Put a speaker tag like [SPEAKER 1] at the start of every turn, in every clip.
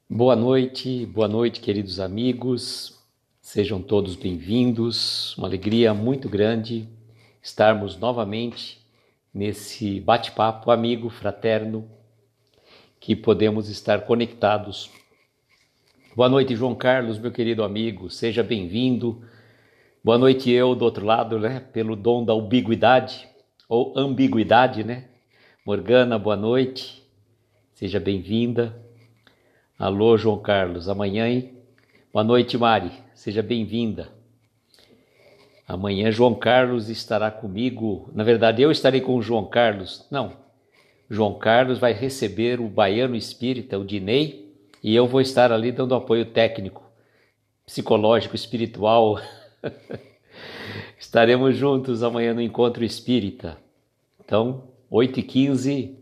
[SPEAKER 1] Boa noite, queridos amigos. Sejam todos bem-vindos. Uma alegria muito grande estarmos novamente nesse bate-papo amigo, fraterno, que podemos estar conectados. Boa noite, João Carlos, meu querido amigo. Seja bem-vindo. Boa noite, eu do outro lado, né? Pelo dom da ubiguidade ou ambiguidade, né? Morgana, boa noite. Seja bem-vinda. Alô, João Carlos, amanhã, hein? Boa noite, Mari, seja bem-vinda. Amanhã João Carlos estará comigo, na verdade eu estarei com o João Carlos, não, João Carlos vai receber o baiano espírita, o Dinei, e eu vou estar ali dando apoio técnico, psicológico, espiritual. Estaremos juntos amanhã no Encontro Espírita. Então, 8h15,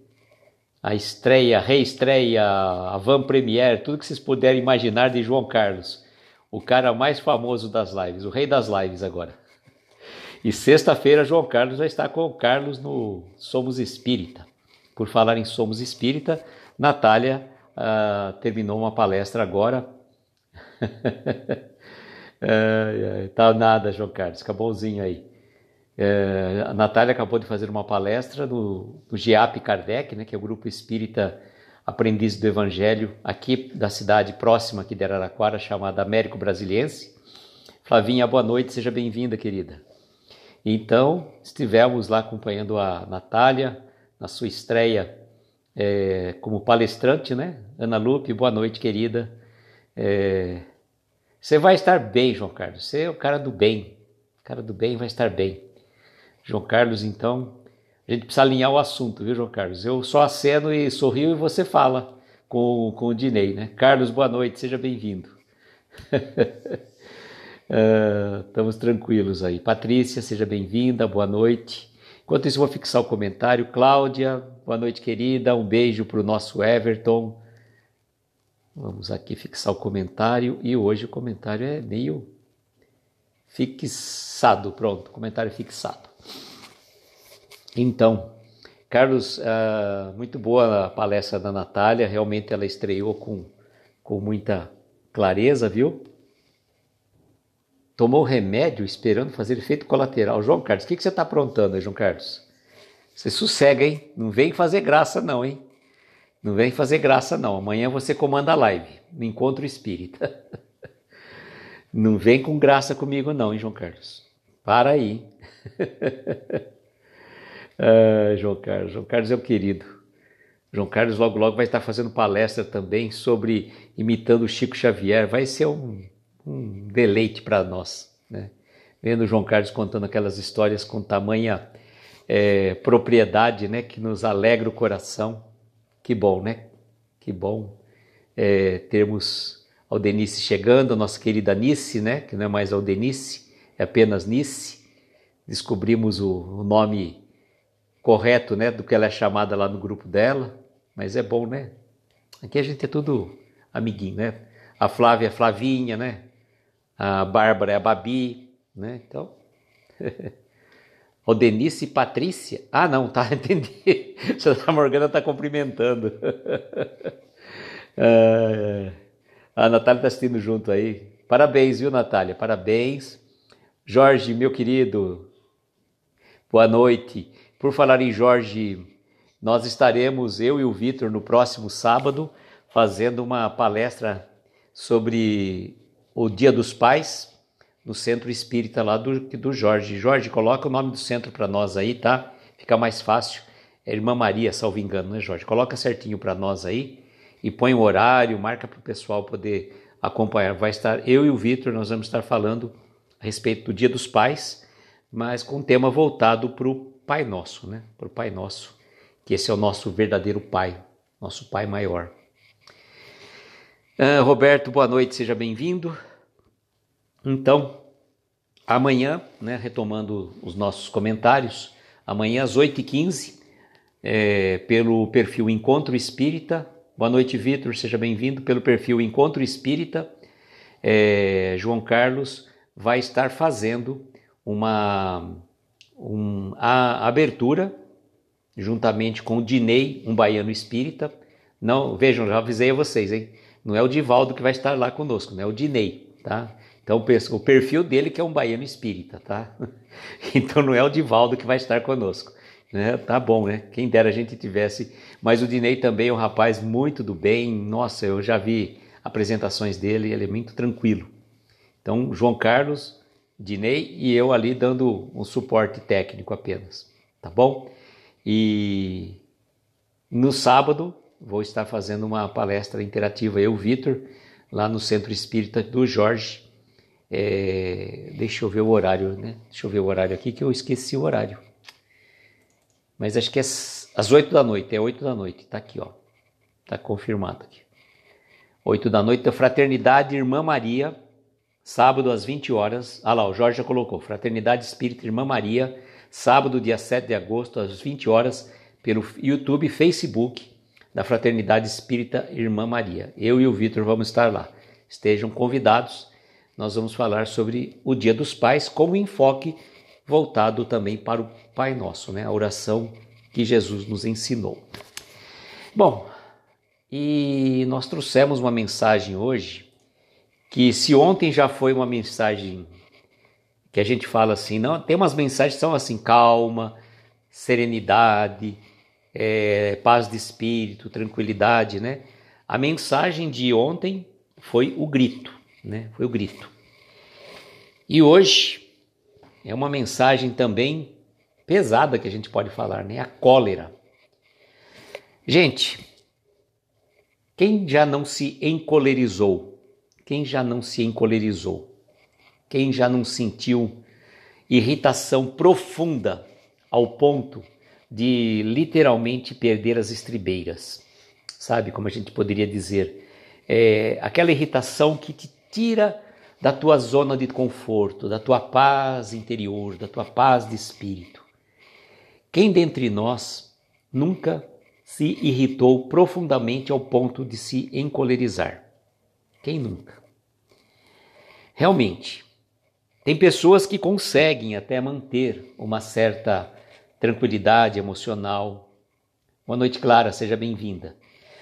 [SPEAKER 1] a estreia, reestreia, a van premiere, tudo que vocês puderem imaginar de João Carlos, o cara mais famoso das lives, o rei das lives agora. E sexta-feira João Carlos vai estar com o Carlos no Somos Espírita. Por falar em Somos Espírita, Natália terminou uma palestra agora. Tá nada, João Carlos, fica bonzinho aí. A Natália acabou de fazer uma palestra no GEAP Kardec, né, que é o Grupo Espírita Aprendiz do Evangelho, aqui da cidade próxima aqui de Araraquara, chamada Américo Brasiliense. Flavinha, boa noite, seja bem-vinda, querida. Então, estivemos lá acompanhando a Natália na sua estreia como palestrante, né? Ana Lupe, boa noite, querida. Você vai estar bem, João Carlos, você é o cara do bem. O cara do bem vai estar bem. João Carlos, então, a gente precisa alinhar o assunto, viu, João Carlos? Eu só aceno e sorrio e você fala com o Dinei, né? Carlos, boa noite, seja bem-vindo. Estamos tranquilos aí. Patrícia, seja bem-vinda, boa noite. Enquanto isso, eu vou fixar o comentário. Cláudia, boa noite, querida. Um beijo para o nosso Everton. Vamos aqui fixar o comentário. E hoje o comentário é meio fixado. Pronto, comentário fixado. Então, Carlos, muito boa a palestra da Natália. Realmente ela estreou com muita clareza, viu? Tomou remédio esperando fazer efeito colateral. João Carlos, o que você está aprontando aí, João Carlos? Você sossega, hein? Não vem fazer graça não, hein? Não vem fazer graça não. Amanhã você comanda a live, no Encontro Espírita. Não vem com graça comigo não, hein, João Carlos? Para aí. João Carlos é o querido. João Carlos logo vai estar fazendo palestra também sobre imitando o Chico Xavier. Vai ser um deleite para nós, né? Vendo o João Carlos contando aquelas histórias com tamanha propriedade, né? Que nos alegra o coração. Que bom, né? Que bom termos a Aldenice chegando, a nossa querida Nice, né? Que não é mais Aldenice, é apenas Nice. Descobrimos o nome correto, né? Do que ela é chamada lá no grupo dela, mas é bom, né? Aqui a gente é tudo amiguinho, né? A Flávia é a Flavinha, né? A Bárbara é a Babi, né? Então, Aldenice e Patrícia. Ah, não, tá, entendi. A Morgana tá cumprimentando. A Natália tá assistindo junto aí. Parabéns, viu, Natália? Parabéns. Jorge, meu querido, boa noite. Por falar em Jorge, nós estaremos, eu e o Vitor, no próximo sábado, fazendo uma palestra sobre o Dia dos Pais, no Centro Espírita lá do Jorge. Jorge, coloca o nome do centro para nós aí, tá? Fica mais fácil. É Irmã Maria, salvo engano, né, Jorge? Coloca certinho para nós aí e põe o horário, marca para o pessoal poder acompanhar. Vai estar eu e o Vitor, nós vamos estar falando a respeito do Dia dos Pais, mas com um tema voltado para o Pai Nosso, né? Para o Pai Nosso, que esse é o nosso verdadeiro Pai, nosso Pai maior. Roberto, boa noite, seja bem-vindo. Então, amanhã, né, retomando os nossos comentários, amanhã às 8h15, pelo perfil Encontro Espírita. Boa noite, Vitor, seja bem-vindo. Pelo perfil Encontro Espírita, João Carlos vai estar fazendo a abertura, juntamente com o Dinei, um baiano espírita. Não, vejam, já avisei a vocês, hein? Não é o Divaldo que vai estar lá conosco, não é o Dinei, tá? Então o perfil dele que é um baiano espírita, tá? Então não é o Divaldo que vai estar conosco, né? Tá bom, né? Quem dera a gente tivesse. Mas o Dinei também é um rapaz muito do bem. Nossa, eu já vi apresentações dele, ele é muito tranquilo. Então João Carlos, Dinei e eu ali dando um suporte técnico apenas, tá bom? E no sábado vou estar fazendo uma palestra interativa, eu, Vitor, lá no Centro Espírita do Jorge. Deixa eu ver o horário, né? Deixa eu ver o horário aqui que eu esqueci o horário. Mas acho que é às 8 da noite, é 8 da noite, tá aqui, ó. Tá confirmado aqui. 8 da noite, da Fraternidade Irmã Maria, sábado às 20 horas. Ah lá, o Jorge já colocou. Fraternidade Espírita Irmã Maria, sábado, dia 7 de agosto, às 20 horas, pelo YouTube e Facebook da Fraternidade Espírita Irmã Maria. Eu e o Vitor vamos estar lá. Estejam convidados. Nós vamos falar sobre o Dia dos Pais, com um enfoque voltado também para o Pai Nosso, né? A oração que Jesus nos ensinou. Bom, e nós trouxemos uma mensagem hoje, que se ontem já foi uma mensagem que a gente fala assim, não, tem umas mensagens que são assim, calma, serenidade, paz de espírito, tranquilidade, né? A mensagem de ontem foi o grito, né? Foi o grito. E hoje é uma mensagem também pesada que a gente pode falar, né? A cólera. Gente, quem já não se encolerizou? Quem já não se encolerizou? Quem já não sentiu irritação profunda ao ponto de literalmente perder as estribeiras? Sabe como a gente poderia dizer? Aquela irritação que te tira da tua zona de conforto, da tua paz interior, da tua paz de espírito. Quem dentre nós nunca se irritou profundamente ao ponto de se encolerizar? Quem nunca? Realmente, tem pessoas que conseguem até manter uma certa tranquilidade emocional. Boa noite, Clara, seja bem-vinda.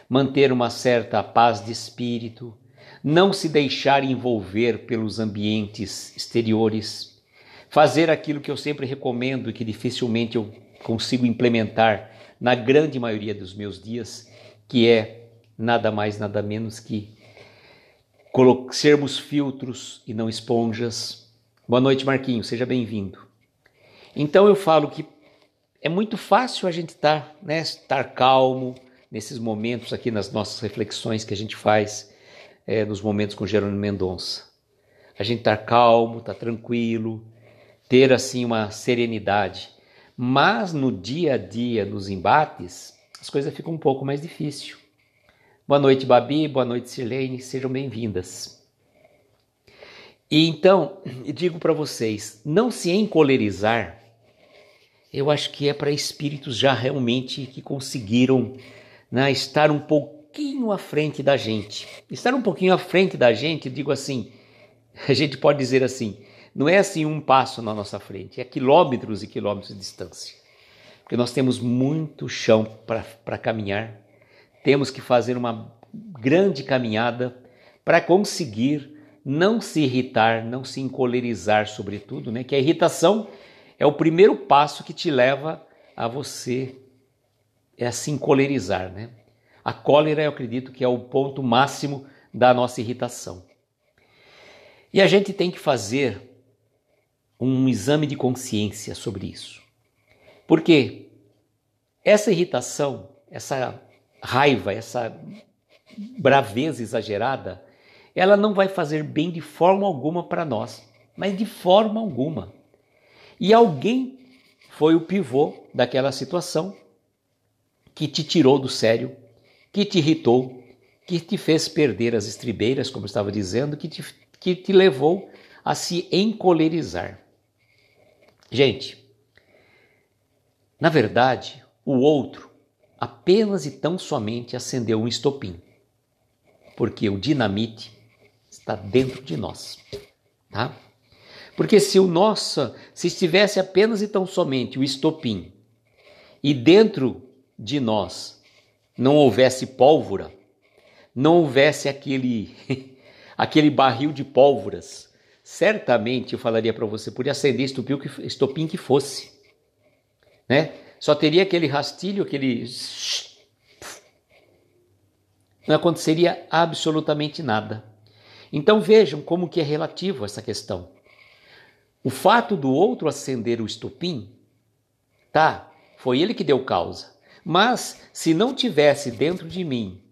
[SPEAKER 1] Manter uma certa paz de espírito, não se deixar envolver pelos ambientes exteriores, fazer aquilo que eu sempre recomendo e que dificilmente eu consigo implementar na grande maioria dos meus dias, que é nada mais, nada menos que sermos filtros e não esponjas. Boa noite, Marquinhos, seja bem-vindo. Então eu falo que é muito fácil a gente estar calmo nesses momentos aqui nas nossas reflexões que a gente faz nos momentos com Jerônimo Mendonça. A gente estar calmo, estar tranquilo, ter assim uma serenidade. Mas no dia a dia, nos embates, as coisas ficam um pouco mais difíceis. Boa noite, Babi, boa noite, Sirlene, sejam bem-vindas. E então, eu digo para vocês, não se encolerizar, eu acho que é para espíritos já realmente que conseguiram estar um pouquinho à frente da gente. Estar um pouquinho à frente da gente, digo assim, a gente pode dizer assim, não é assim um passo na nossa frente, é quilômetros e quilômetros de distância. Porque nós temos muito chão para caminhar, temos que fazer uma grande caminhada para conseguir não se irritar, não se encolerizar sobretudo, né? Que a irritação é o primeiro passo que te leva a você se encolerizar, né? A cólera, eu acredito que é o ponto máximo da nossa irritação. E a gente tem que fazer um exame de consciência sobre isso. Porque essa irritação, essa raiva, essa braveza exagerada, ela não vai fazer bem de forma alguma para nós, mas de forma alguma. E alguém foi o pivô daquela situação que te tirou do sério, que te irritou, que te fez perder as estribeiras, como eu estava dizendo, que te levou a se encolerizar. Gente, na verdade, o outro apenas e tão somente acendeu um estopim, porque o dinamite está dentro de nós, tá? Porque se estivesse apenas e tão somente o estopim e dentro de nós não houvesse pólvora, não houvesse aquele barril de pólvoras, certamente eu falaria para você, podia acender estopim que fosse, né? Só teria aquele rastilho, não aconteceria absolutamente nada. Então vejam como que é relativo essa questão. O fato do outro acender o estopim, foi ele que deu causa. Mas se não tivesse dentro de mim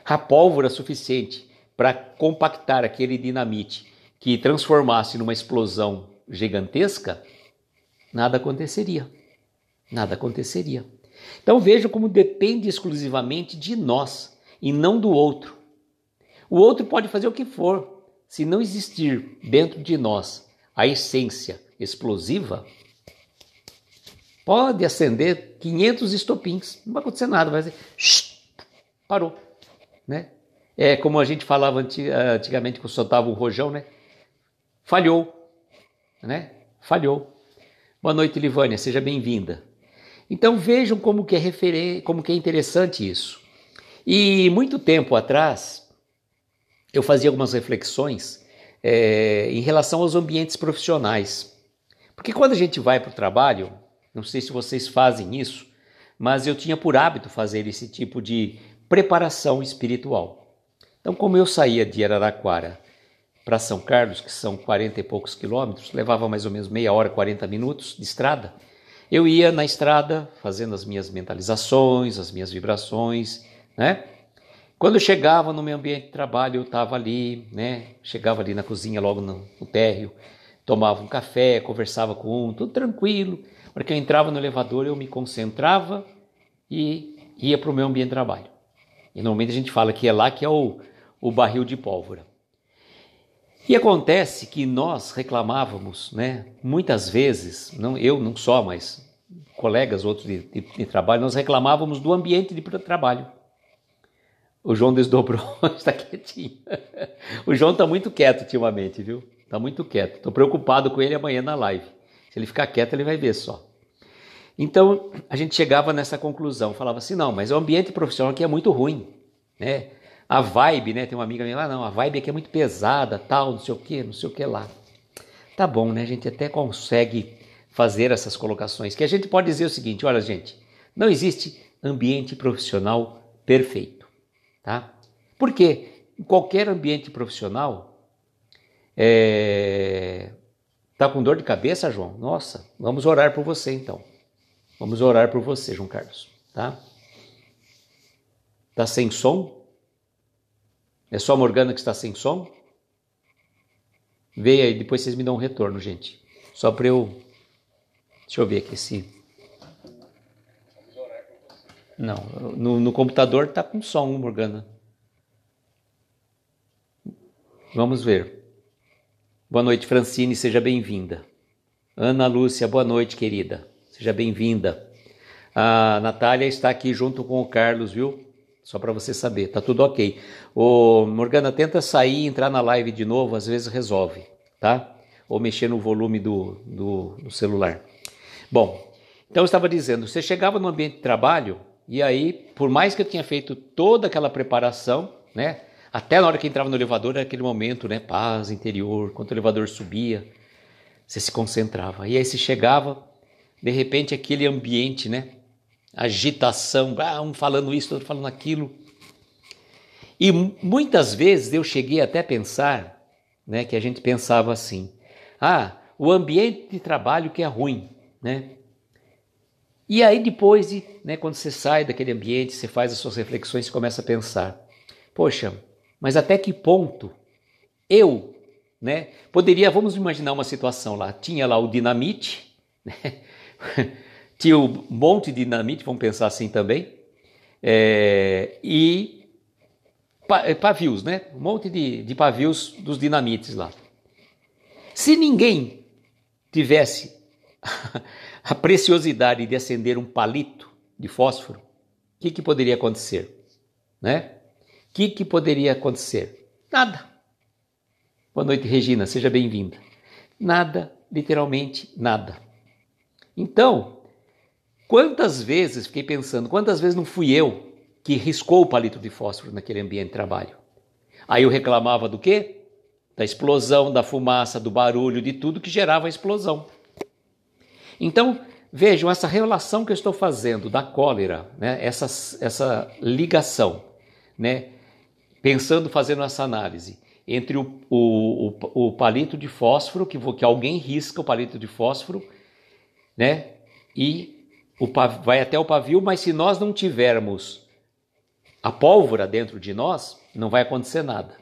[SPEAKER 1] a pólvora suficiente para compactar aquele dinamite que transformasse numa explosão gigantesca, nada aconteceria. Nada aconteceria. Então vejam como depende exclusivamente de nós e não do outro. O outro pode fazer o que for. Se não existir dentro de nós a essência explosiva, pode acender 500 estopins, não vai acontecer nada, vai dizer, parou, né? É como a gente falava antigamente, quando soltava um rojão, né? Falhou, né? Falhou. Boa noite, Livânia, seja bem-vinda. Então vejam como que é interessante isso. E muito tempo atrás, eu fazia algumas reflexões em relação aos ambientes profissionais. Porque quando a gente vai para o trabalho, não sei se vocês fazem isso, mas eu tinha por hábito fazer esse tipo de preparação espiritual. Então, como eu saía de Araraquara para São Carlos, que são 40 e poucos quilômetros, levava mais ou menos meia hora, 40 minutos de estrada, eu ia na estrada fazendo as minhas mentalizações, as minhas vibrações, né? Quando eu chegava no meu ambiente de trabalho, eu estava ali, né? Chegava ali na cozinha, logo no térreo, tomava um café, conversava com tudo tranquilo. Porque eu entrava no elevador, eu me concentrava e ia para o meu ambiente de trabalho. E normalmente a gente fala que é lá que é o barril de pólvora. E acontece que nós reclamávamos, né? Muitas vezes, eu não só, mas colegas outros de trabalho, nós reclamávamos do ambiente de trabalho. O João desdobrou, está quietinho. O João está muito quieto ultimamente, viu? Está muito quieto. Estou preocupado com ele amanhã na live. Se ele ficar quieto, ele vai ver só. Então, a gente chegava nessa conclusão, falava assim, não, mas o ambiente profissional aqui é muito ruim, né? A vibe, né? Tem uma amiga minha lá, não, a vibe aqui é muito pesada, tal, não sei o que lá. Tá bom, né? A gente até consegue fazer essas colocações, que a gente pode dizer o seguinte, olha, gente, não existe ambiente profissional perfeito, tá? Por quê? Em qualquer ambiente profissional, tá com dor de cabeça, João? Nossa, vamos orar por você então. Vamos orar por você, João Carlos, tá? Tá sem som? É só a Morgana que está sem som? Vê aí, depois vocês me dão um retorno, gente. Só para eu... Deixa eu ver aqui se... Vamos orar por você. Não, no computador tá com som, Morgana. Vamos ver. Boa noite, Francine, seja bem-vinda. Ana Lúcia, boa noite, querida. Seja bem-vinda. A Natália está aqui junto com o Carlos, viu? Só para você saber, tá tudo ok. Ô, Morgana, tenta sair e entrar na live de novo, às vezes resolve, tá? Ou mexer no volume do celular. Bom, então eu estava dizendo, você chegava no ambiente de trabalho e aí, por mais que eu tinha feito toda aquela preparação, né? Até na hora que entrava no elevador, era aquele momento, né? Paz interior, quando o elevador subia, você se concentrava. E aí você chegava... De repente, aquele ambiente, né? Agitação, um falando isso, outro falando aquilo. E muitas vezes eu cheguei até a pensar, né? Que a gente pensava assim, o ambiente de trabalho que é ruim, né? E aí depois, né, quando você sai daquele ambiente, você faz as suas reflexões e começa a pensar, poxa, mas até que ponto eu, né? Vamos imaginar uma situação lá, tinha lá o dinamite, né? Tinha um monte de dinamite, vamos pensar assim também, e pavios, né? Um monte de pavios dos dinamites lá. Se ninguém tivesse a preciosidade de acender um palito de fósforo, o que poderia acontecer? Né? O que poderia acontecer? Nada. Boa noite, Regina, seja bem-vinda. Nada, literalmente nada. Então, quantas vezes, fiquei pensando, quantas vezes não fui eu que riscou o palito de fósforo naquele ambiente de trabalho. Aí eu reclamava do quê? Da explosão, da fumaça, do barulho, de tudo que gerava a explosão. Então, vejam, essa relação que eu estou fazendo da cólera, né? essa ligação, né? Pensando, fazendo essa análise entre o palito de fósforo, que alguém risca o palito de fósforo, né? E vai até o pavio, mas se nós não tivermos a pólvora dentro de nós, não vai acontecer nada.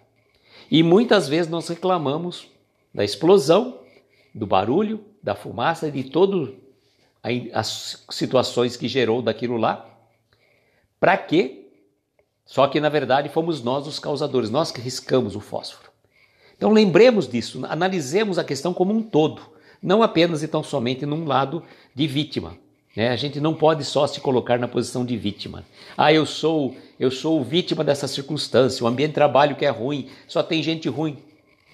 [SPEAKER 1] E muitas vezes nós reclamamos da explosão, do barulho, da fumaça, de todas as situações que gerou daquilo lá. Para quê? Só que, na verdade, fomos nós os causadores, nós que riscamos o fósforo. Então, lembremos disso, analisemos a questão como um todo, não apenas e tão somente num lado de vítima. Né? A gente não pode só se colocar na posição de vítima. Eu sou vítima dessa circunstância, o ambiente de trabalho que é ruim, só tem gente ruim.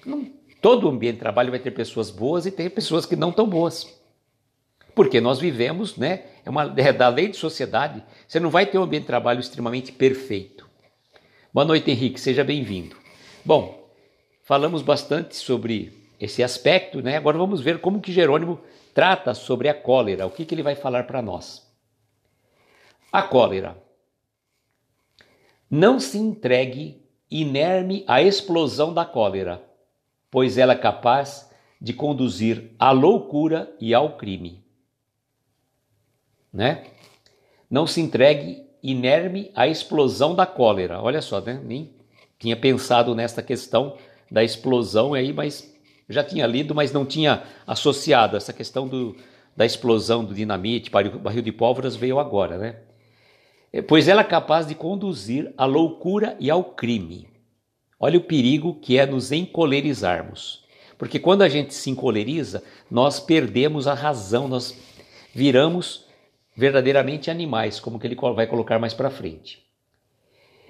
[SPEAKER 1] Não, todo ambiente de trabalho vai ter pessoas boas e tem pessoas que não tão boas. Porque nós vivemos, né? É da lei de sociedade, você não vai ter um ambiente de trabalho extremamente perfeito. Boa noite, Henrique, seja bem-vindo. Bom, falamos bastante sobre esse aspecto, né? Agora vamos ver como que Jerônimo trata sobre a cólera, o que ele vai falar para nós. A cólera. Não se entregue inerme à explosão da cólera, pois ela é capaz de conduzir à loucura e ao crime. Né? Não se entregue inerme à explosão da cólera. Olha só, né? Nem tinha pensado nesta questão da explosão aí, mas já tinha lido, mas não tinha associado essa questão da explosão do dinamite, barril de pólvoras veio agora, né? Pois ela é capaz de conduzir à loucura e ao crime. Olha o perigo que é nos encolerizarmos. Porque quando a gente se encoleriza, nós perdemos a razão, nós viramos verdadeiramente animais, como que ele vai colocar mais para frente.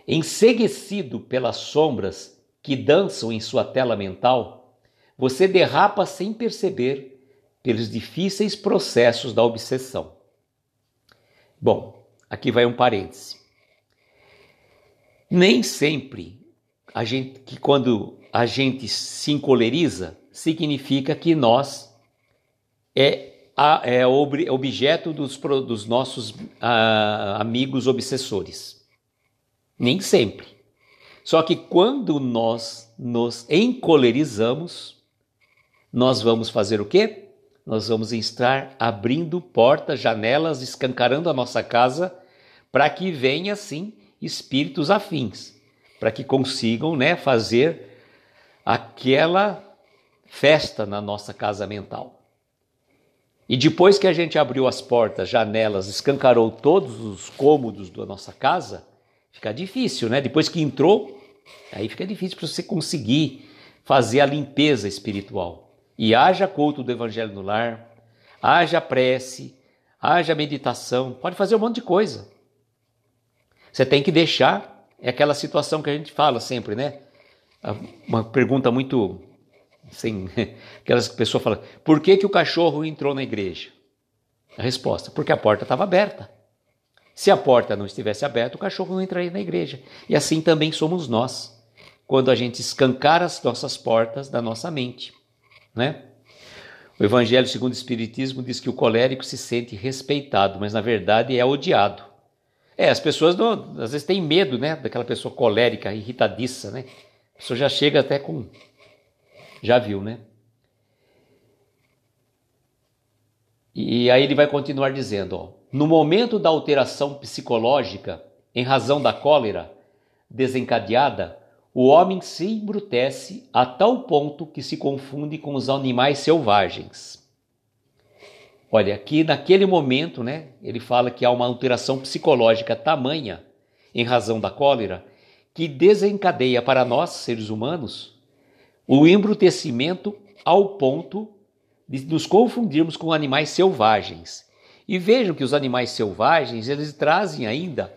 [SPEAKER 1] Enceguecido pelas sombras que dançam em sua tela mental, você derrapa sem perceber pelos difíceis processos da obsessão. Bom, aqui vai um parêntese. Nem sempre quando a gente se encoleriza, significa que nós é objeto dos nossos amigos obsessores. Nem sempre. Só que quando nós nos encolerizamos, nós vamos fazer o quê? Nós vamos estar abrindo portas, janelas, escancarando a nossa casa para que venham, assim, espíritos afins, para que consigam, né, fazer aquela festa na nossa casa mental. E depois que a gente abriu as portas, janelas, escancarou todos os cômodos da nossa casa, fica difícil, né? Depois que entrou, aí fica difícil para você conseguir fazer a limpeza espiritual. E haja culto do Evangelho no lar, haja prece, haja meditação, pode fazer um monte de coisa. Você tem que deixar, é aquela situação que a gente fala sempre, né? Uma pergunta muito... Assim, aquelas pessoas falam, por que o cachorro entrou na igreja? A resposta, porque a porta estava aberta. Se a porta não estivesse aberta, o cachorro não entraria na igreja. E assim também somos nós, quando a gente escancara as nossas portas da nossa mente. Né? O Evangelho segundo o Espiritismo diz que o colérico se sente respeitado, mas na verdade é odiado. As pessoas às vezes têm medo, né, daquela pessoa colérica, irritadiça, né? A pessoa já chega até com... Já viu, né? E aí ele vai continuar dizendo, no momento da alteração psicológica, em razão da cólera desencadeada, o homem se embrutece a tal ponto que se confunde com os animais selvagens. Olha, aqui naquele momento, né, ele fala que há uma alteração psicológica tamanha, em razão da cólera, que desencadeia para nós, seres humanos, o embrutecimento ao ponto de nos confundirmos com animais selvagens. E vejam que os animais selvagens, eles trazem ainda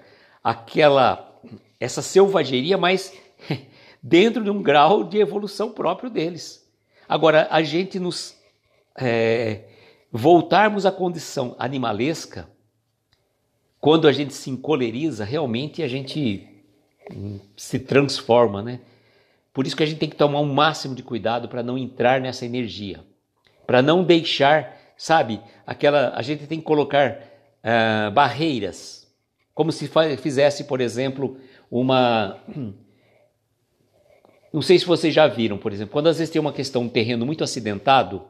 [SPEAKER 1] essa selvageria, mas dentro de um grau de evolução próprio deles. Agora, a gente voltarmos à condição animalesca, quando a gente se encoleriza, realmente a gente se transforma, né? Por isso que a gente tem que tomar um máximo de cuidado para não entrar nessa energia, para não deixar, sabe, a gente tem que colocar barreiras, como se fizesse, por exemplo, não sei se vocês já viram, por exemplo, quando às vezes tem uma questão, um terreno muito acidentado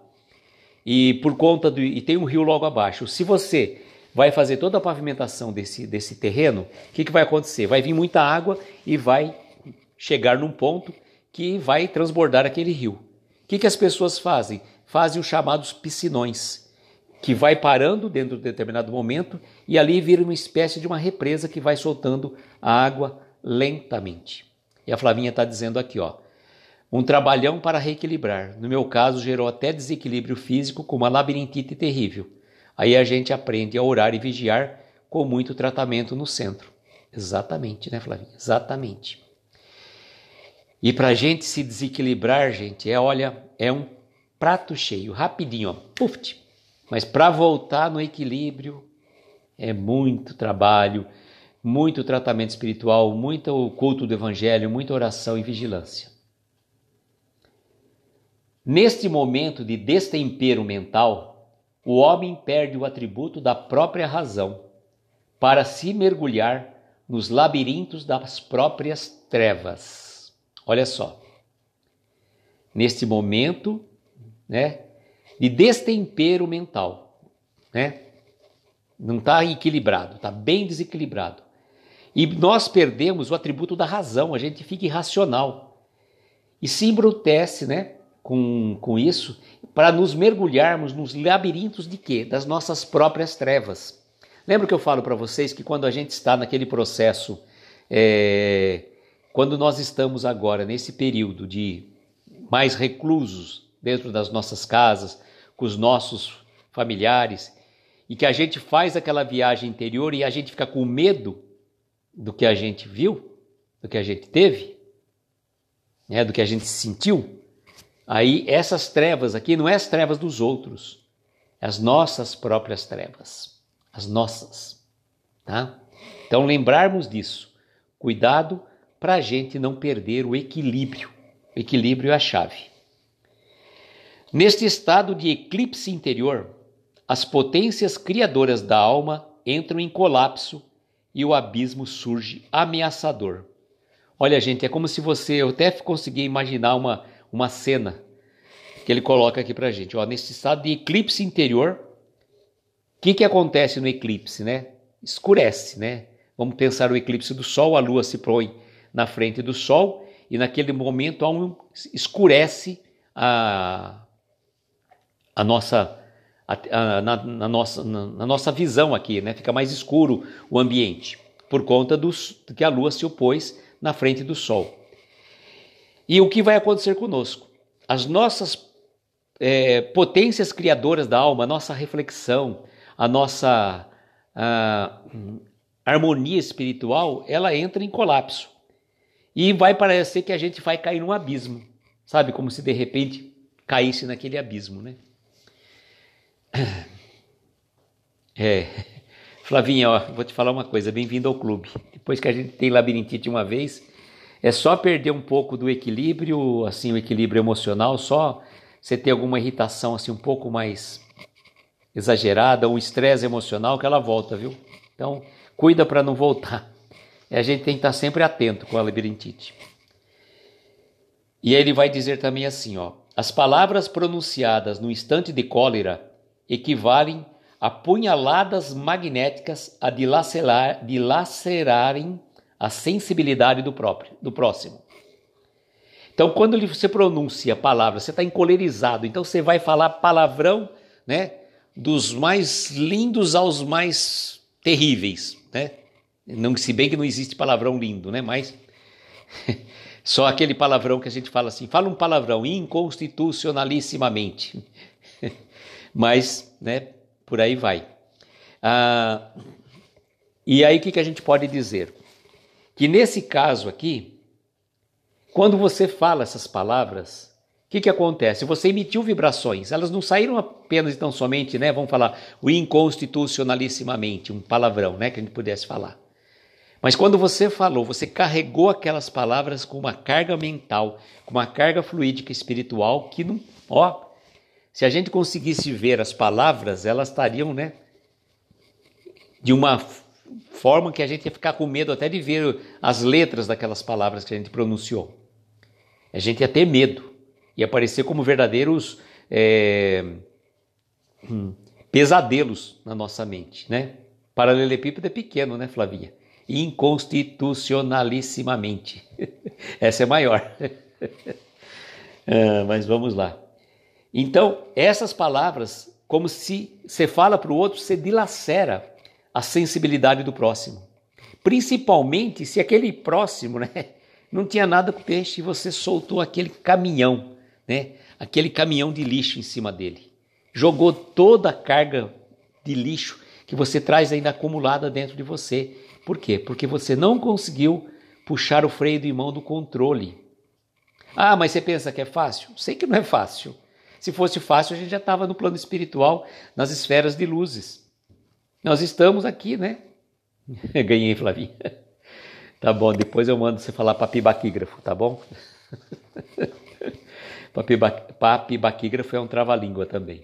[SPEAKER 1] e por conta e tem um rio logo abaixo, se você vai fazer toda a pavimentação desse terreno, o que vai acontecer? Vai vir muita água e vai chegar num ponto que vai transbordar aquele rio. O que as pessoas fazem? Fazem os chamados piscinões, que vai parando dentro de determinado momento e ali vira uma espécie de uma represa que vai soltando a água lentamente. E a Flavinha está dizendo aqui, ó, um trabalhão para reequilibrar. No meu caso, gerou até desequilíbrio físico com uma labirintite terrível. Aí a gente aprende a orar e vigiar com muito tratamento no centro. Exatamente, né, Flavinha? Exatamente. E para a gente se desequilibrar, gente, é um prato cheio, rapidinho, ó, puf. Mas para voltar no equilíbrio é muito trabalho, muito tratamento espiritual, muito culto do evangelho, muita oração e vigilância. Neste momento de destempero mental, o homem perde o atributo da própria razão para se mergulhar nos labirintos das próprias trevas. Olha só, neste momento, né, de destempero mental, né, não está equilibrado, está bem desequilibrado. E nós perdemos o atributo da razão, a gente fica irracional e se embrutece, né, com isso, para nos mergulharmos nos labirintos de quê? Das nossas próprias trevas. Lembra que eu falo para vocês que quando a gente está naquele processo, quando nós estamos agora nesse período de mais reclusos dentro das nossas casas, com os nossos familiares, e que a gente faz aquela viagem interior e a gente fica com medo do que a gente viu, do que a gente teve, né, do que a gente sentiu, aí essas trevas aqui não é as trevas dos outros, é as nossas próprias trevas, as nossas, tá? Então lembrarmos disso, cuidado para a gente não perder o equilíbrio. O equilíbrio é a chave. Neste estado de eclipse interior, as potências criadoras da alma entram em colapso e o abismo surge ameaçador. Olha, gente, é como se eu até consegui imaginar uma cena que ele coloca aqui para a gente. Ó, nesse estado de eclipse interior, o que acontece no eclipse, né? Escurece, né? Vamos pensar o eclipse do Sol, a Lua se põe na frente do Sol e naquele momento escurece na nossa visão aqui, né? Fica mais escuro o ambiente por conta que a Lua se opôs na frente do Sol. E o que vai acontecer conosco? As nossas potências criadoras da alma, a nossa reflexão, a nossa harmonia espiritual, ela entra em colapso. E vai parecer que a gente vai cair num abismo, sabe? Como se de repente caísse naquele abismo, né? Flavinha, ó, vou te falar uma coisa, bem-vindo ao clube. Depois que a gente tem labirintite uma vez, é só perder um pouco do equilíbrio, assim, o equilíbrio emocional, só você ter alguma irritação assim um pouco mais exagerada, um estresse emocional que ela volta, viu? Então, cuida para não voltar. A gente tem que estar sempre atento com a labirintite. E aí ele vai dizer também assim, ó, as palavras pronunciadas no instante de cólera equivalem a punhaladas magnéticas a dilacerarem a sensibilidade do próximo. Então, quando você pronuncia a palavra, você está encolerizado, então você vai falar palavrão, né, dos mais lindos aos mais terríveis, né? Não, se bem que não existe palavrão lindo, né? Mas só aquele palavrão que a gente fala assim, fala um palavrão inconstitucionalissimamente. Mas, né, por aí vai. E aí o que a gente pode dizer? Que nesse caso aqui, quando você fala essas palavras, que acontece? Você emitiu vibrações, elas não saíram apenas e tão somente, né? Vamos falar o inconstitucionalissimamente, um palavrão, né? Que a gente pudesse falar. Mas quando você falou, você carregou aquelas palavras com uma carga mental, com uma carga fluídica espiritual que não, ó, se a gente conseguisse ver as palavras, elas estariam, né, de uma forma que a gente ia ficar com medo até de ver as letras daquelas palavras que a gente pronunciou. A gente ia ter medo, ia parecer como verdadeiros pesadelos na nossa mente, né? Paralelepípedo é pequeno, né, Flavinha? Inconstitucionalissimamente. Essa é maior. Mas vamos lá. Então, essas palavras, como se você fala para o outro, você dilacera a sensibilidade do próximo. Principalmente se aquele próximo, né, não tinha nada com peixe e você soltou aquele caminhão, né, aquele caminhão de lixo em cima dele. Jogou toda a carga de lixo que você traz ainda acumulada dentro de você. Por quê? Porque você não conseguiu puxar o freio de mão do controle. Ah, mas você pensa que é fácil? Sei que não é fácil. Se fosse fácil, a gente já estava no plano espiritual, nas esferas de luzes. Nós estamos aqui, né? Ganhei, Flavinha. Tá bom, depois eu mando você falar papibaquígrafo, tá bom? Papibaquígrafo é um trava-língua também.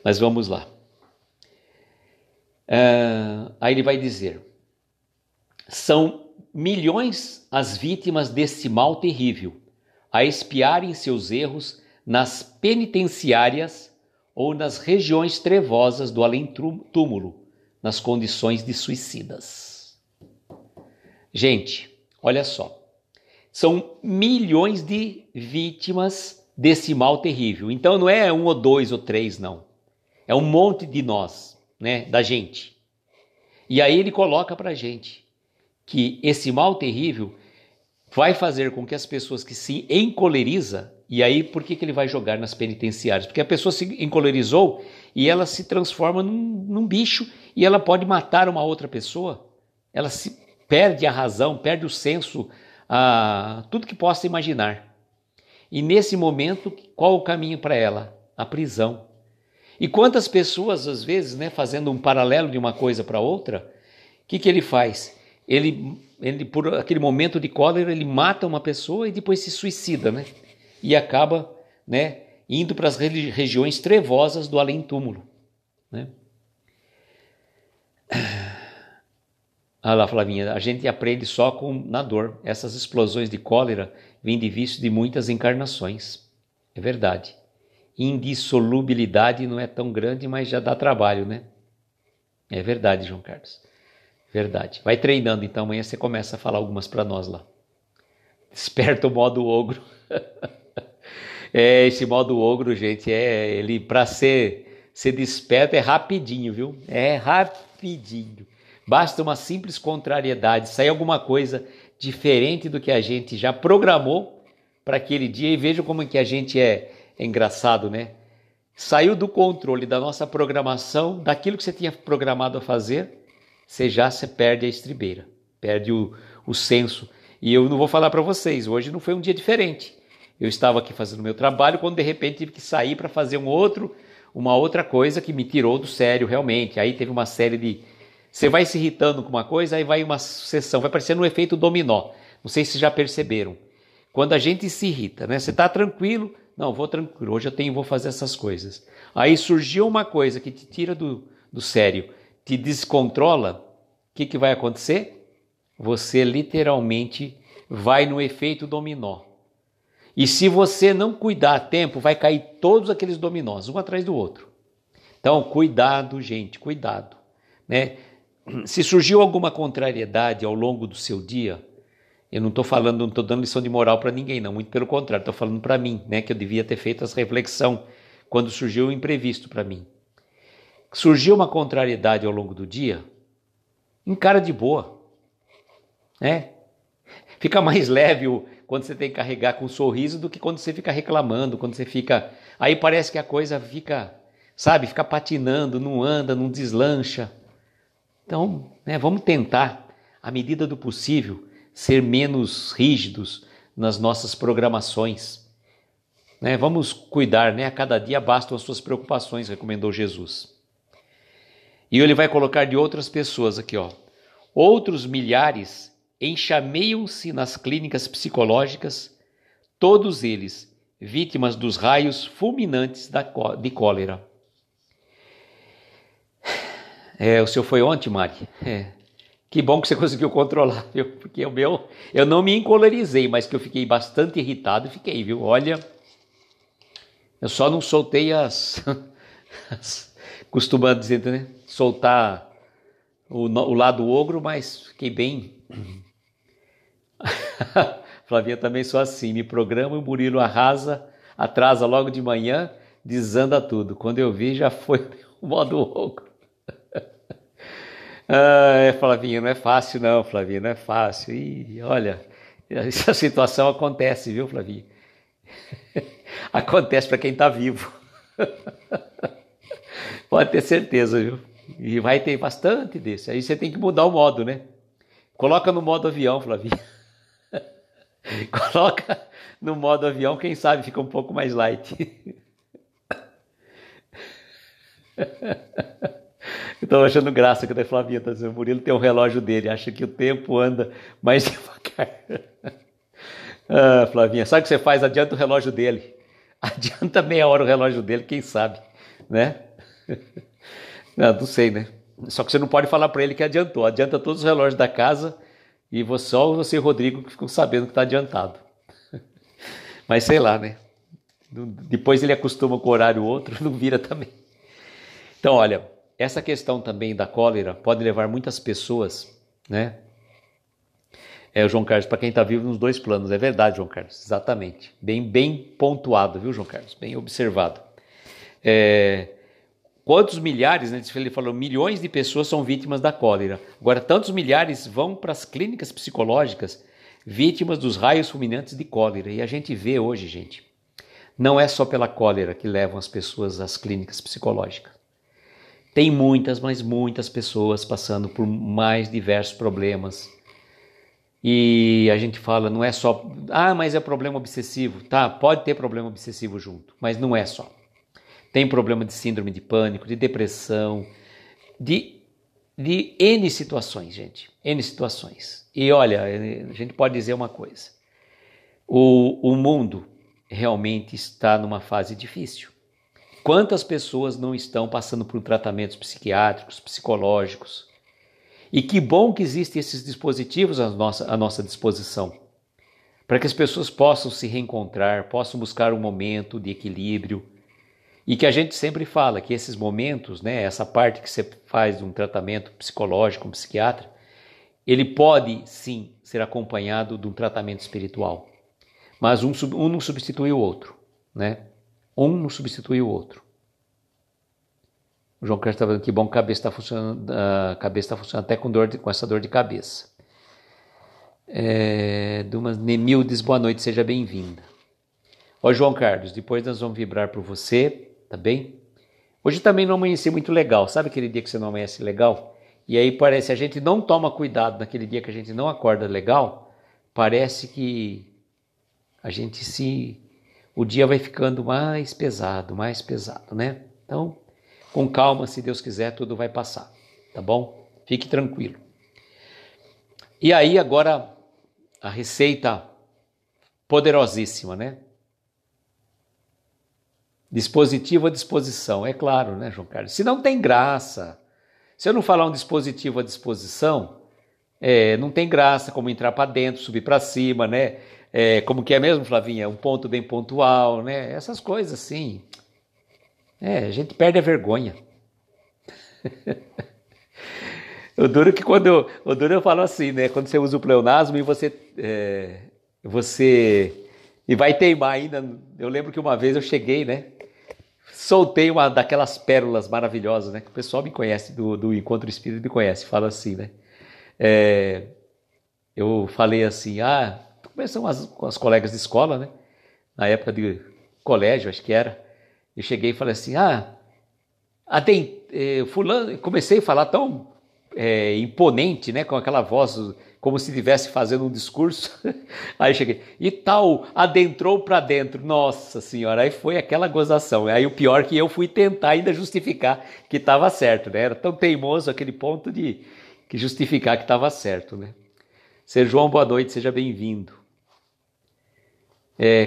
[SPEAKER 1] Mas vamos lá. Aí ele vai dizer: são milhões as vítimas desse mal terrível, a expiarem seus erros nas penitenciárias ou nas regiões trevosas do além-túmulo, nas condições de suicidas. Gente, olha só, são milhões de vítimas desse mal terrível. Então não é 1 ou 2 ou 3, não. É um monte de nós, né, da gente. E aí ele coloca pra gente que esse mal terrível vai fazer com que as pessoas que se encolerizam, e aí por que ele vai jogar nas penitenciárias? Porque a pessoa se encolerizou e ela se transforma num bicho e ela pode matar uma outra pessoa. Ela se perde a razão, perde o senso, tudo que possa imaginar. E nesse momento, qual o caminho para ela? A prisão. E quantas pessoas, às vezes, né, fazendo um paralelo de uma coisa para outra, o que ele faz? Ele, por aquele momento de cólera, ele mata uma pessoa e depois se suicida, né? E acaba, né, indo para as regiões trevosas do além-túmulo, né? Ah lá, Flavinha, a gente aprende só na dor. Essas explosões de cólera vêm de vício de muitas encarnações. É verdade. Indissolubilidade não é tão grande, mas já dá trabalho, né? É verdade, João Carlos. Verdade. Vai treinando, então amanhã você começa a falar algumas para nós lá. Desperta o modo ogro. Esse modo ogro, gente, ele para ser desperto é rapidinho, viu? É rapidinho. Basta uma simples contrariedade, sair alguma coisa diferente do que a gente já programou para aquele dia, e veja como que a gente é engraçado, né? Saiu do controle da nossa programação, daquilo que você tinha programado a fazer, você perde a estribeira, perde o senso. E eu não vou falar para vocês, hoje não foi um dia diferente. Eu estava aqui fazendo meu trabalho, quando de repente tive que sair para fazer uma outra coisa que me tirou do sério realmente. Aí teve uma série de... Você vai se irritando com uma coisa, aí vai uma sucessão, vai parecendo um efeito dominó. Não sei se já perceberam. Quando a gente se irrita, né? Você está tranquilo? Não, vou tranquilo, hoje vou fazer essas coisas. Aí surgiu uma coisa que te tira do sério, te descontrola, o que vai acontecer? Você literalmente vai no efeito dominó. E se você não cuidar a tempo, vai cair todos aqueles dominós, um atrás do outro. Então, cuidado, gente, cuidado, né? Se surgiu alguma contrariedade ao longo do seu dia, eu não estou dando lição de moral para ninguém, não, muito pelo contrário, estou falando para mim, né, que eu devia ter feito essa reflexão quando surgiu o imprevisto para mim. Surgiu uma contrariedade ao longo do dia, encara de boa, né? Fica mais leve quando você tem que carregar com um sorriso do que quando você fica reclamando, quando você fica... Aí parece que a coisa fica, sabe, fica patinando, não anda, não deslancha. Então, né, vamos tentar, à medida do possível, ser menos rígidos nas nossas programações. né? Vamos cuidar, né? A cada dia bastam as suas preocupações, recomendou Jesus. E ele vai colocar de outras pessoas aqui, ó. Outros milhares enxameiam-se nas clínicas psicológicas, todos eles vítimas dos raios fulminantes de cólera. O senhor foi ontem, Mari? Que bom que você conseguiu controlar, viu? Porque o meu, eu não me encolerizei, mas que eu fiquei bastante irritado, fiquei, viu? Olha, eu só não soltei costuma dizer, né? Soltar o lado ogro, mas fiquei bem. Flavinha, também sou assim, me programa, o Murilo atrasa logo de manhã, desanda tudo. Quando eu vi, já foi o modo ogro. Flavinha, não é fácil não, Flavinha, não é fácil. E olha, essa situação acontece, viu, Flavinha? Acontece para quem está vivo. Pode ter certeza, viu? E vai ter bastante desse. Aí você tem que mudar o modo, né? Coloca no modo avião, Flavinha. Coloca no modo avião, quem sabe fica um pouco mais light. Eu estou achando graça que a Flavinha está dizendo, o Murilo tem um relógio dele, acha que o tempo anda mais devagar. Flavinha, sabe o que você faz? Adianta o relógio dele. Adianta meia hora o relógio dele, quem sabe, né? Não sei, né? Só que você não pode falar para ele que adiantou. Adianta todos os relógios da casa e só você e o Rodrigo que ficam sabendo que está adiantado. Mas sei lá, né? Depois ele acostuma com o horário outro, não vira também. Então, olha, essa questão também da cólera pode levar muitas pessoas, né? O João Carlos, para quem está vivo nos dois planos. É verdade, João Carlos, exatamente. Bem pontuado, viu, João Carlos? Bem observado. Quantos milhares, né? Ele falou, milhões de pessoas são vítimas da cólera. Agora, tantos milhares vão para as clínicas psicológicas vítimas dos raios fulminantes de cólera. E a gente vê hoje, gente, não é só pela cólera que levam as pessoas às clínicas psicológicas. Tem muitas, mas muitas pessoas passando por mais diversos problemas. E a gente fala, não é só, mas é problema obsessivo. Tá, pode ter problema obsessivo junto, mas não é só. Tem problema de síndrome de pânico, de depressão, de N situações, gente. N situações. E olha, a gente pode dizer uma coisa. O mundo realmente está numa fase difícil. Quantas pessoas não estão passando por tratamentos psiquiátricos, psicológicos? E que bom que existem esses dispositivos à nossa disposição, para que as pessoas possam se reencontrar, possam buscar um momento de equilíbrio. E que a gente sempre fala que esses momentos, né, essa parte que você faz de um tratamento psicológico, um psiquiatra, ele pode sim ser acompanhado de um tratamento espiritual. Mas um não substitui o outro, né? Um não substitui o outro. O João Carlos está falando que bom que a cabeça está funcionando, até com essa dor de cabeça. Dumas Nemildes, boa noite, seja bem-vinda. Ó, João Carlos, depois nós vamos vibrar por você, tá bem? Hoje também não amanheci muito legal, sabe aquele dia que você não amanhece legal? E aí parece, a gente não toma cuidado naquele dia que a gente não acorda legal, parece que o dia vai ficando mais pesado, né? Então, com calma, se Deus quiser, tudo vai passar, tá bom? Fique tranquilo. E aí agora a receita poderosíssima, né? Dispositivo à disposição, é claro, né, João Carlos? Se não tem graça, se eu não falar um dispositivo à disposição, não tem graça como entrar para dentro, subir para cima, né? Como que é mesmo, Flavinha? Um ponto bem pontual, né? Essas coisas assim. A gente perde a vergonha. O duro que eu falo assim, né? Quando você usa o pleonasmo e você e vai teimar ainda. Eu lembro que uma vez eu cheguei, né? Soltei uma daquelas pérolas maravilhosas, né? Que o pessoal me conhece, do Encontro Espírita me conhece, fala assim, né? Eu falei assim, começamos com as colegas de escola, né? Na época de colégio, acho que era. Eu cheguei e falei assim, fulano, comecei a falar tão imponente, né? Com aquela voz como se estivesse fazendo um discurso. Aí cheguei, e tal, adentrou para dentro. Nossa senhora, aí foi aquela gozação. Aí o pior é que eu fui tentar ainda justificar que estava certo, né? Era tão teimoso aquele ponto de que justificar que estava certo, né? Ser João, boa noite, seja bem-vindo.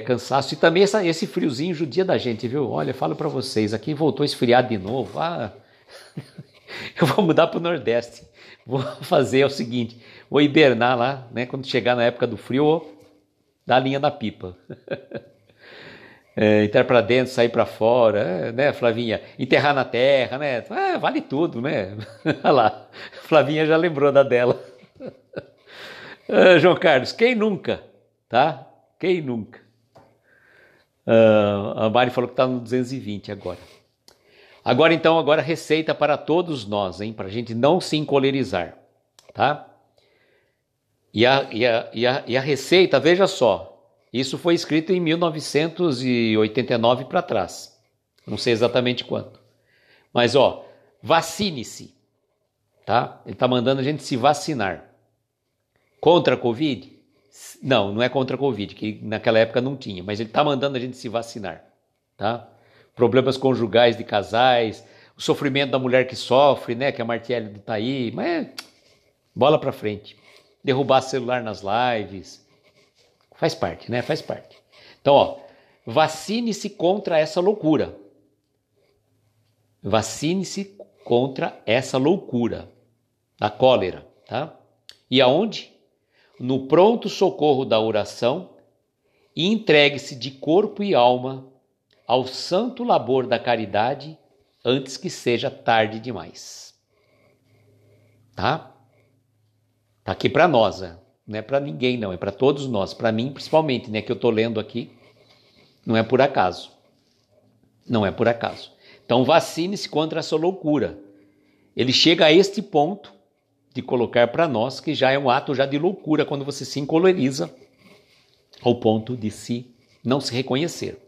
[SPEAKER 1] Cansaço. E também esse friozinho judia da gente, viu? Olha, falo para vocês, aqui voltou a esfriar de novo. Eu vou mudar para o Nordeste. Vou fazer o seguinte, vou hibernar lá, né? Quando chegar na época do frio, vou dar a linha da pipa. Entrar para dentro, sair para fora, né, Flavinha? Enterrar na terra, né? Vale tudo, né? Olha lá, Flavinha já lembrou da dela. João Carlos, quem nunca, tá? Quem nunca? A Mari falou que está no 220 agora. Agora receita para todos nós, hein? Para a gente não se encolerizar, tá? E a receita, veja só, isso foi escrito em 1989 para trás. Não sei exatamente quando. Mas, vacine-se, tá? Ele está mandando a gente se vacinar. Contra a Covid? Não é contra a Covid, que naquela época não tinha, mas ele está mandando a gente se vacinar, tá? Problemas conjugais de casais, o sofrimento da mulher que sofre, né? Que a Martiele está aí, mas bola para frente. Derrubar celular nas lives, faz parte, né? Faz parte. Então, vacine-se contra essa loucura. Vacine-se contra essa loucura da cólera, tá? E aonde? No pronto socorro da oração, e entregue-se de corpo e alma ao santo labor da caridade antes que seja tarde demais. Tá? Tá aqui para nós, não é para ninguém não, é para todos nós, para mim principalmente, né, que eu tô lendo aqui, não é por acaso. Não é por acaso. Então vacine-se contra essa loucura. Ele chega a este ponto de colocar para nós que já é um ato já de loucura quando você se encoleriza ao ponto de não se reconhecer.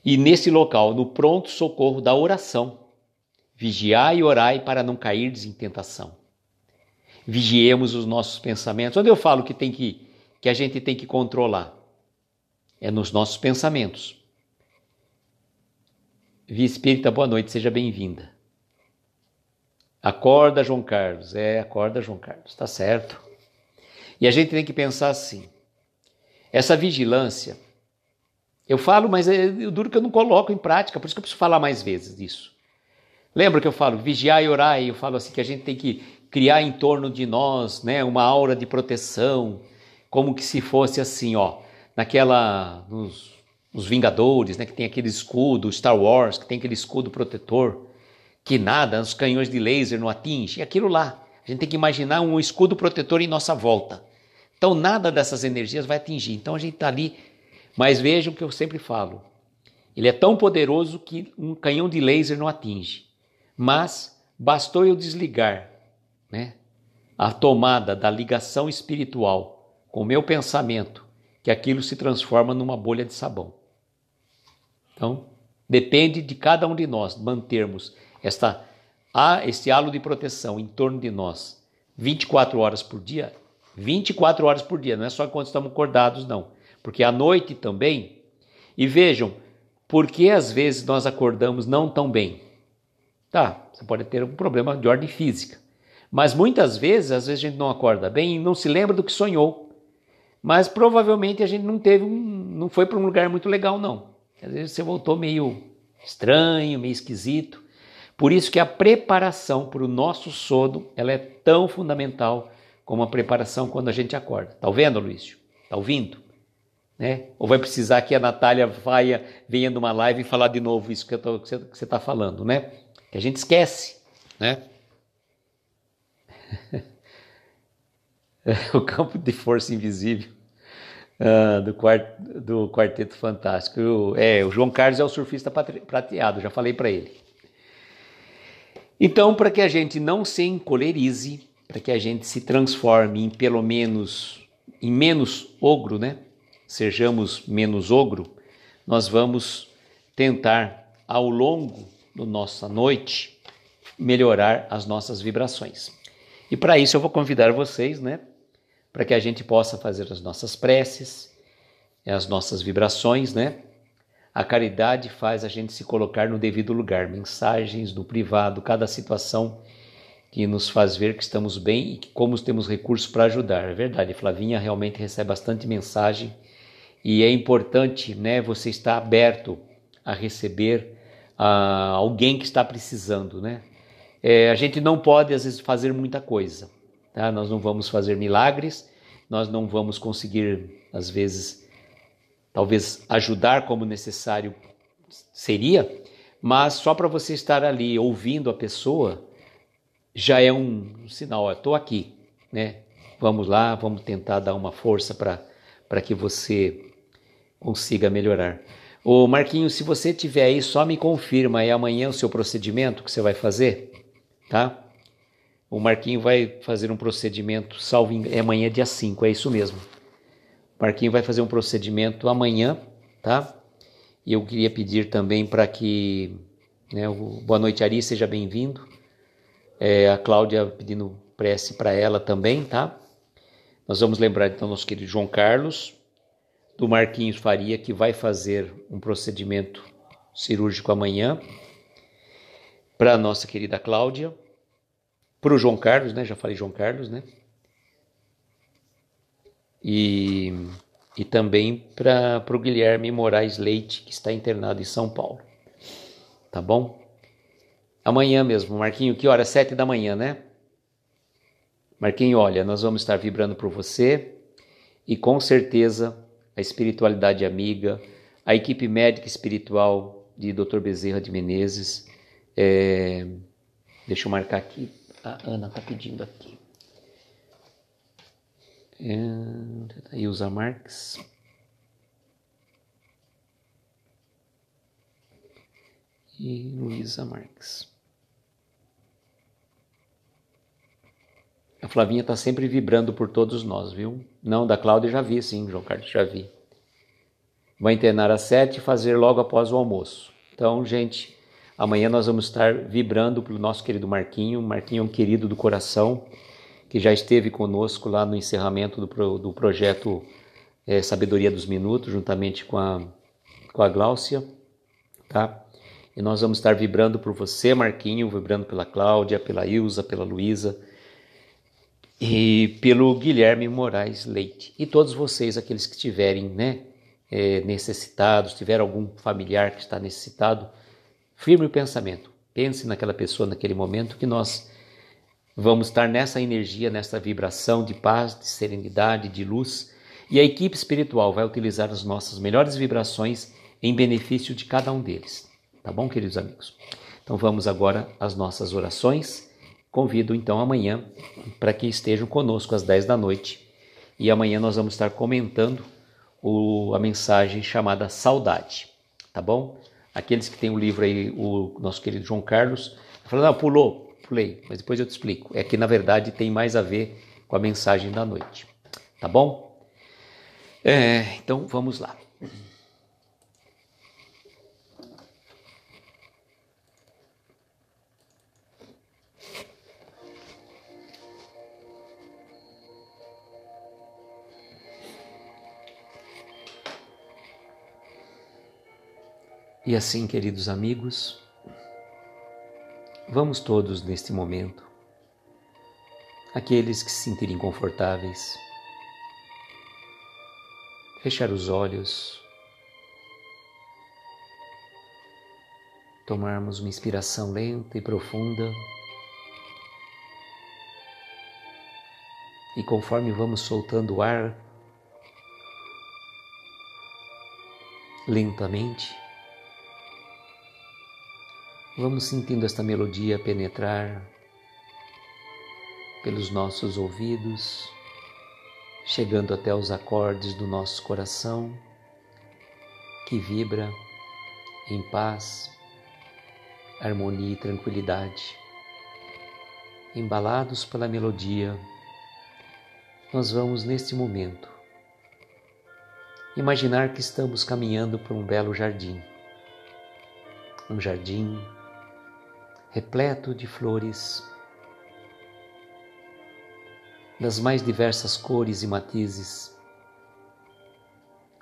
[SPEAKER 1] E nesse local, no pronto socorro da oração, vigiai e orai para não cairdes em tentação. Vigiemos os nossos pensamentos. Onde eu falo que a gente tem que controlar? É nos nossos pensamentos. Via Espírita, boa noite, seja bem-vinda. Acorda, João Carlos. Acorda, João Carlos, tá certo. E a gente tem que pensar assim, essa vigilância, eu falo, mas eu duro que eu não coloco em prática, por isso que eu preciso falar mais vezes disso. Lembra que eu falo, vigiar e orar, e eu falo assim, que a gente tem que criar em torno de nós, né, uma aura de proteção, como que se fosse assim, nos Vingadores, né, que tem aquele escudo, Star Wars, que tem aquele escudo protetor, que nada, os canhões de laser não atingem, aquilo lá. A gente tem que imaginar um escudo protetor em nossa volta. Então nada dessas energias vai atingir. Então a gente está ali, mas vejam o que eu sempre falo. Ele é tão poderoso que um canhão de laser não atinge. Mas bastou eu desligar, né, a tomada da ligação espiritual com o meu pensamento, que aquilo se transforma numa bolha de sabão. Então, depende de cada um de nós mantermos este halo de proteção em torno de nós 24 horas por dia. 24 horas por dia, não é só quando estamos acordados, não. Porque à noite também. E vejam, por que às vezes nós acordamos não tão bem? Tá, você pode ter um problema de ordem física. Mas muitas vezes, às vezes a gente não acorda bem e não se lembra do que sonhou. Mas provavelmente a gente não foi para um lugar muito legal, não. Às vezes você voltou meio estranho, meio esquisito. Por isso que a preparação para o nosso sono, ela é tão fundamental como a preparação quando a gente acorda. Tá vendo, Luísio? Tá ouvindo? Né? Ou vai precisar que a Natália venha numa live e falar de novo isso que você está falando, né? Que a gente esquece, né? O campo de força invisível do Quarteto Fantástico. O João Carlos é o surfista prateado, já falei para ele. Então, para que a gente não se encolerize, para que a gente se transforme em menos ogro, né? Sejamos menos ogro, nós vamos tentar, ao longo da nossa noite, melhorar as nossas vibrações. E para isso eu vou convidar vocês, né, para que a gente possa fazer as nossas preces, as nossas vibrações, né? A caridade faz a gente se colocar no devido lugar, mensagens no privado, cada situação que nos faz ver que estamos bem e que como temos recursos para ajudar. É verdade, Flavinha realmente recebe bastante mensagem e é importante, né, você estar aberto a receber alguém que está precisando, né? A gente não pode, às vezes, fazer muita coisa, tá? Nós não vamos fazer milagres, nós não vamos conseguir, às vezes, talvez ajudar como necessário seria, mas só para você estar ali ouvindo a pessoa, já é um sinal, estou aqui, né? Vamos lá, vamos tentar dar uma força para que você consiga melhorar. Ô Marquinhos, se você tiver aí, só me confirma aí amanhã o seu procedimento que você vai fazer, tá? O Marquinho vai fazer um procedimento, é amanhã dia 5, é isso mesmo. O Marquinho vai fazer um procedimento amanhã, tá? E eu queria pedir também para que, né, boa noite Ari, seja bem-vindo. A Cláudia pedindo prece para ela também, tá? Nós vamos lembrar então nosso querido João Carlos, do Marquinhos Faria, que vai fazer um procedimento cirúrgico amanhã, para a nossa querida Cláudia, para o João Carlos, né? Já falei João Carlos, né? E também para o Guilherme Moraes Leite, que está internado em São Paulo. Tá bom? Amanhã mesmo, Marquinho, que hora? 7 da manhã, né? Marquinho, olha, nós vamos estar vibrando por você e com certeza a espiritualidade amiga, a equipe médica espiritual de Dr. Bezerra de Menezes. Deixa eu marcar aqui, a Ana está pedindo aqui. Ilza Marques. E Luísa Marques. A Flavinha está sempre vibrando por todos nós, viu? Não, da Cláudia já vi, sim, João Carlos, já vi. Vai internar às 7 e fazer logo após o almoço. Então, gente, amanhã nós vamos estar vibrando pelo nosso querido Marquinho. Marquinho é um querido do coração, que já esteve conosco lá no encerramento do projeto Sabedoria dos Minutos, juntamente com a Gláucia, tá? E nós vamos estar vibrando por você, Marquinho, vibrando pela Cláudia, pela Ilza, pela Luísa, e pelo Guilherme Moraes Leite. E todos vocês, aqueles que estiverem, né, necessitados, tiver algum familiar que está necessitado, firme o pensamento. Pense naquela pessoa naquele momento que nós vamos estar nessa energia, nessa vibração de paz, de serenidade, de luz. E a equipe espiritual vai utilizar as nossas melhores vibrações em benefício de cada um deles. Tá bom, queridos amigos? Então vamos agora às nossas orações. Convido então amanhã para que estejam conosco às 10 da noite. E amanhã nós vamos estar comentando a mensagem chamada Saudade. Tá bom? Aqueles que têm o livro aí, o nosso querido João Carlos, falando, não, pulei, mas depois eu te explico. É que na verdade tem mais a ver com a mensagem da noite. Tá bom? Então vamos lá. E assim, queridos amigos, vamos todos neste momento, aqueles que se sentirem confortáveis, fechar os olhos, tomarmos uma inspiração lenta e profunda e conforme vamos soltando o ar, lentamente, vamos sentindo esta melodia penetrar pelos nossos ouvidos, chegando até os acordes do nosso coração, que vibra em paz, harmonia e tranquilidade. Embalados pela melodia, nós vamos neste momento imaginar que estamos caminhando por um belo jardim. Um jardim repleto de flores, das mais diversas cores e matizes,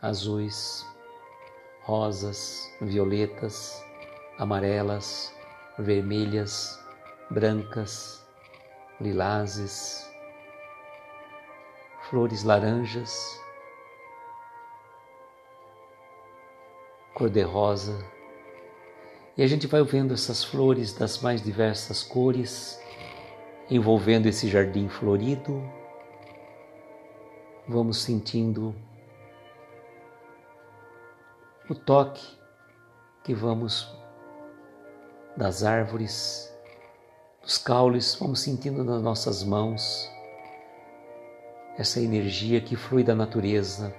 [SPEAKER 1] azuis, rosas, violetas, amarelas, vermelhas, brancas, lilazes, flores laranjas, cor-de-rosa. E a gente vai vendo essas flores das mais diversas cores, envolvendo esse jardim florido. Vamos sentindo o toque que vamos das árvores, dos caules, vamos sentindo nas nossas mãos essa energia que flui da natureza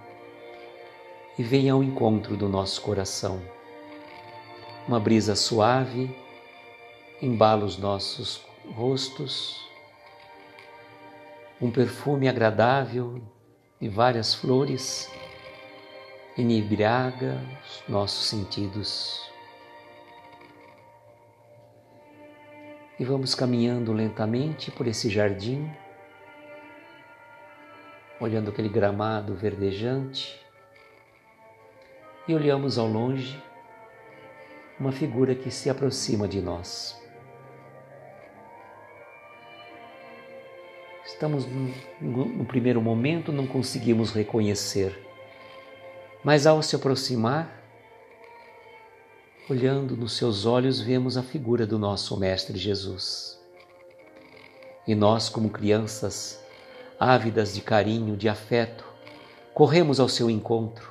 [SPEAKER 1] e vem ao encontro do nosso coração. Uma brisa suave embala os nossos rostos, um perfume agradável de várias flores inebriaga os nossos sentidos. E vamos caminhando lentamente por esse jardim, olhando aquele gramado verdejante, e olhamos ao longe uma figura que se aproxima de nós. Estamos no primeiro momento, não conseguimos reconhecer, mas ao se aproximar, olhando nos seus olhos, vemos a figura do nosso Mestre Jesus. E nós, como crianças, ávidas de carinho, de afeto, corremos ao seu encontro.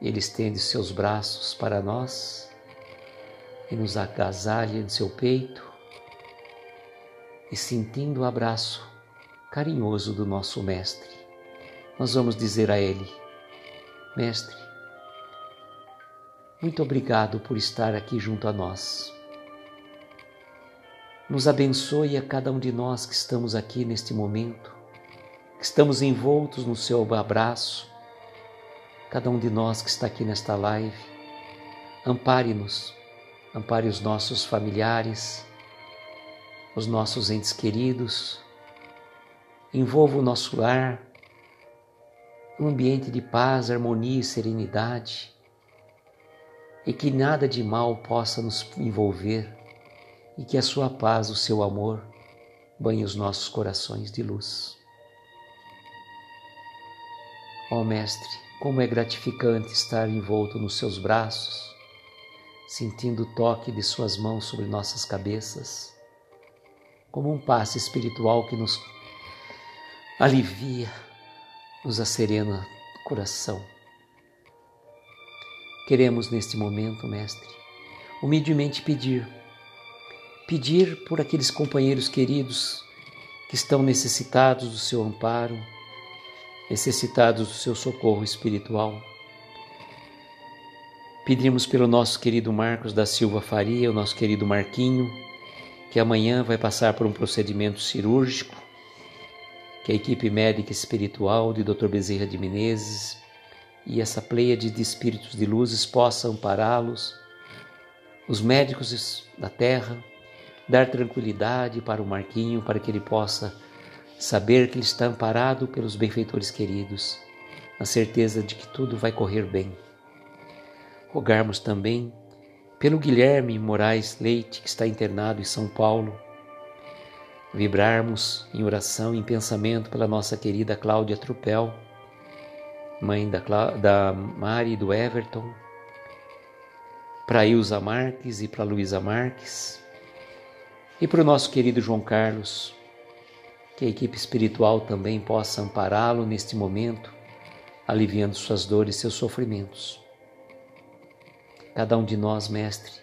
[SPEAKER 1] Ele estende seus braços para nós e nos agasalha em seu peito, e sentindo o abraço carinhoso do nosso Mestre, nós vamos dizer a Ele: Mestre, muito obrigado por estar aqui junto a nós. Nos abençoe a cada um de nós que estamos aqui neste momento, que estamos envoltos no seu abraço, cada um de nós que está aqui nesta live. Ampare-nos, ampare os nossos familiares, os nossos entes queridos, envolva o nosso lar, um ambiente de paz, harmonia e serenidade, e que nada de mal possa nos envolver, e que a sua paz, o seu amor, banhe os nossos corações de luz. Ó Mestre, como é gratificante estar envolto nos seus braços, sentindo o toque de suas mãos sobre nossas cabeças, como um passe espiritual que nos alivia, nos acerena o coração. Queremos neste momento, Mestre, humildemente pedir por aqueles companheiros queridos que estão necessitados do seu amparo, necessitados do seu socorro espiritual. Pedimos pelo nosso querido Marcos da Silva Faria, o nosso querido Marquinho, que amanhã vai passar por um procedimento cirúrgico, que a equipe médica espiritual de Dr. Bezerra de Menezes e essa pleiade de espíritos de luzes possa ampará-los, os médicos da terra, dar tranquilidade para o Marquinho, para que ele possa saber que ele está amparado pelos benfeitores queridos, na certeza de que tudo vai correr bem. Rogarmos também pelo Guilherme Moraes Leite, que está internado em São Paulo, vibrarmos em oração, em pensamento pela nossa querida Cláudia Trupel, mãe da Mari e do Everton, para Ilza Marques e para Luísa Marques, e para o nosso querido João Carlos, que a equipe espiritual também possa ampará-lo neste momento, aliviando suas dores e seus sofrimentos. Cada um de nós, Mestre,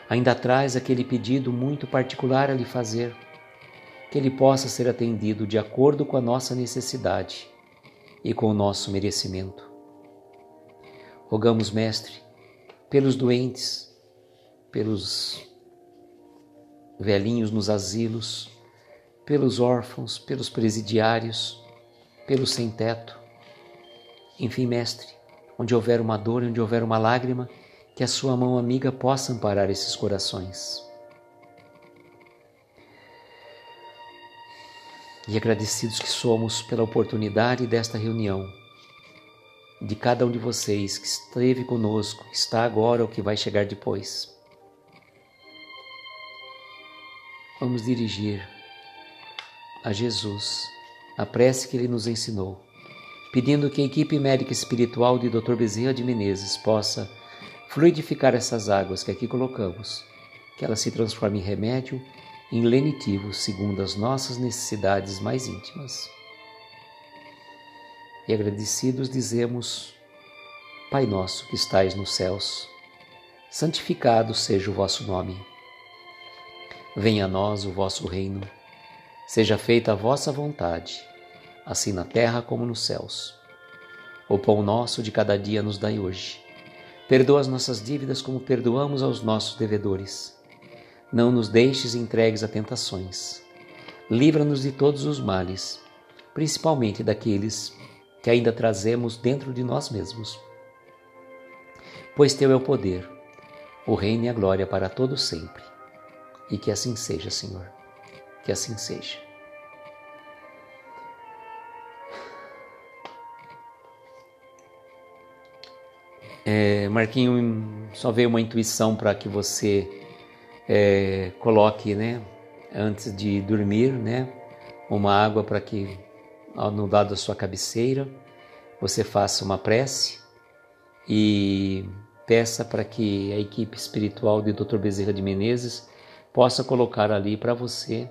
[SPEAKER 1] ainda traz aquele pedido muito particular a lhe fazer, que ele possa ser atendido de acordo com a nossa necessidade e com o nosso merecimento. Rogamos, Mestre, pelos doentes, pelos velhinhos nos asilos, pelos órfãos, pelos presidiários, pelos sem-teto. Enfim, Mestre, onde houver uma dor, onde houver uma lágrima, que a sua mão amiga possa amparar esses corações. E agradecidos que somos pela oportunidade desta reunião, de cada um de vocês que esteve conosco, que está agora ou que vai chegar depois. Vamos dirigir a Jesus a prece que Ele nos ensinou, pedindo que a equipe médica espiritual de Dr. Bezerra de Menezes possa fluidificar essas águas que aqui colocamos, que elas se transformem em remédio, em lenitivo, segundo as nossas necessidades mais íntimas. E agradecidos dizemos: Pai nosso que estais nos céus, santificado seja o vosso nome. Venha a nós o vosso reino, seja feita a vossa vontade, assim na terra como nos céus. O pão nosso de cada dia nos dai hoje. Perdoa as nossas dívidas como perdoamos aos nossos devedores. Não nos deixes entregues a tentações. Livra-nos de todos os males, principalmente daqueles que ainda trazemos dentro de nós mesmos. Pois teu é o poder, o reino e a glória para todo sempre. E que assim seja, Senhor. Que assim seja. Marquinho, só veio uma intuição para que você coloque, antes de dormir, uma água para que, no lado da sua cabeceira, você faça uma prece e peça para que a equipe espiritual de Dr. Bezerra de Menezes possa colocar ali para você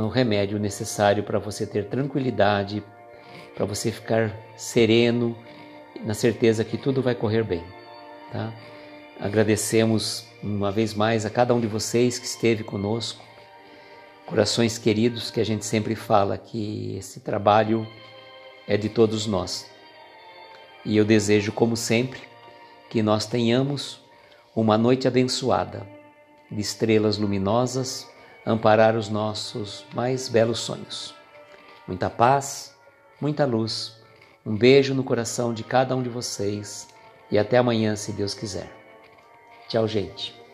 [SPEAKER 1] o remédio necessário para você ter tranquilidade, para você ficar sereno, na certeza que tudo vai correr bem, tá? Agradecemos uma vez mais a cada um de vocês que esteve conosco, corações queridos, que a gente sempre fala que esse trabalho é de todos nós. E eu desejo, como sempre, que nós tenhamos uma noite abençoada, de estrelas luminosas, amparar os nossos mais belos sonhos. Muita paz, muita luz, um beijo no coração de cada um de vocês e até amanhã, se Deus quiser. Tchau, gente.